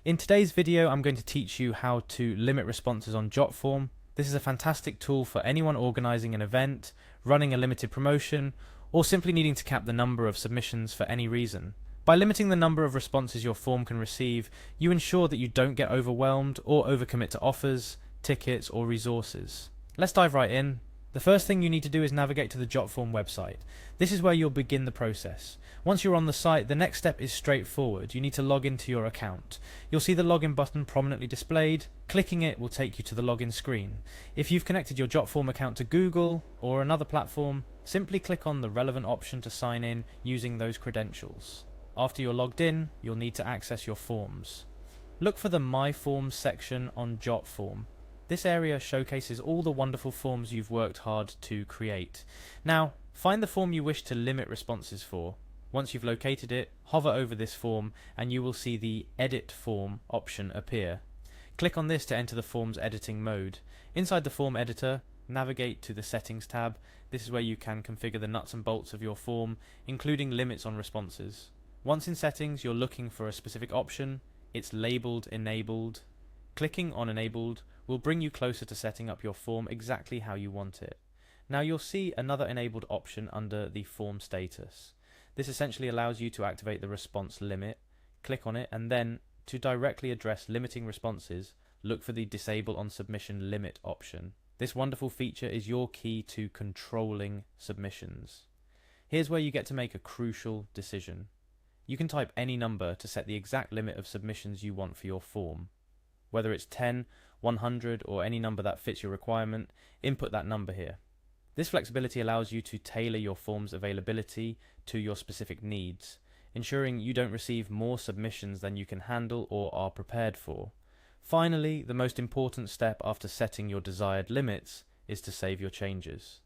In today's video, I'm going to teach you how to limit responses on Jotform. This is a fantastic tool for anyone organizing an event, running a limited promotion, or simply needing to cap the number of submissions for any reason. By limiting the number of responses your form can receive, you ensure that you don't get overwhelmed or overcommit to offers, tickets, or resources. Let's dive right in. The first thing you need to do is navigate to the Jotform website. This is where you'll begin the process. Once you're on the site, the next step is straightforward. You need to log into your account. You'll see the login button prominently displayed. Clicking it will take you to the login screen. If you've connected your Jotform account to Google or another platform, simply click on the relevant option to sign in using those credentials. After you're logged in, you'll need to access your forms. Look for the My Forms section on Jotform. This area showcases all the wonderful forms you've worked hard to create. Now, find the form you wish to limit responses for. Once you've located it, hover over this form and you will see the Edit Form option appear. Click on this to enter the form's editing mode. Inside the form editor, navigate to the Settings tab. This is where you can configure the nuts and bolts of your form, including limits on responses. Once in Settings, you're looking for a specific option. It's labeled Enabled. Clicking on Enabled will bring you closer to setting up your form exactly how you want it. Now you'll see another enabled option under the form status. This essentially allows you to activate the response limit. Click on it, and then to directly address limiting responses, look for the Disable on Submission Limit option. This wonderful feature is your key to controlling submissions. Here's where you get to make a crucial decision. You can type any number to set the exact limit of submissions you want for your form. Whether it's 10, 100, or any number that fits your requirement, input that number here. This flexibility allows you to tailor your form's availability to your specific needs, ensuring you don't receive more submissions than you can handle or are prepared for. Finally, the most important step after setting your desired limits is to save your changes.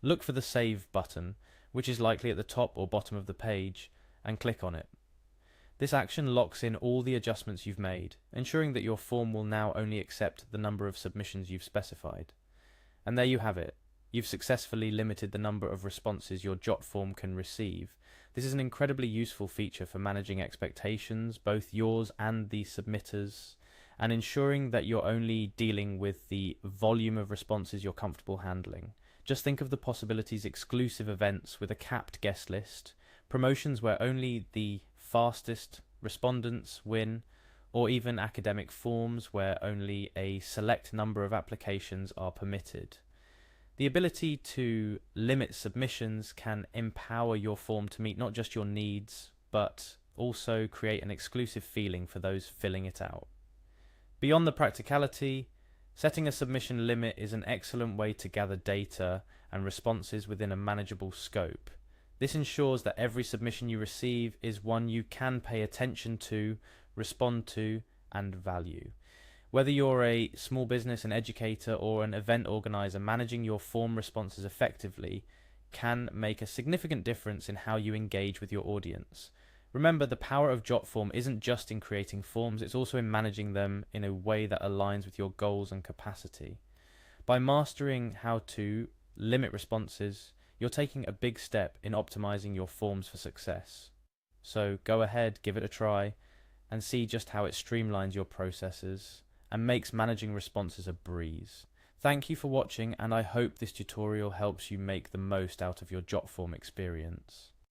Look for the Save button, which is likely at the top or bottom of the page, and click on it. This action locks in all the adjustments you've made, ensuring that your form will now only accept the number of submissions you've specified. And there you have it. You've successfully limited the number of responses your Jotform can receive. This is an incredibly useful feature for managing expectations, both yours and the submitters, and ensuring that you're only dealing with the volume of responses you're comfortable handling. Just think of the possibilities: exclusive events with a capped guest list, promotions where only the fastest respondents win, or even academic forms where only a select number of applications are permitted. The ability to limit submissions can empower your form to meet not just your needs, but also create an exclusive feeling for those filling it out. Beyond the practicality, setting a submission limit is an excellent way to gather data and responses within a manageable scope. This ensures that every submission you receive is one you can pay attention to, respond to, and value. Whether you're a small business, an educator, or an event organizer, managing your form responses effectively can make a significant difference in how you engage with your audience. Remember, the power of Jotform isn't just in creating forms, it's also in managing them in a way that aligns with your goals and capacity. By mastering how to limit responses, you're taking a big step in optimizing your forms for success. So go ahead, give it a try, and see just how it streamlines your processes and makes managing responses a breeze. Thank you for watching, and I hope this tutorial helps you make the most out of your Jotform experience.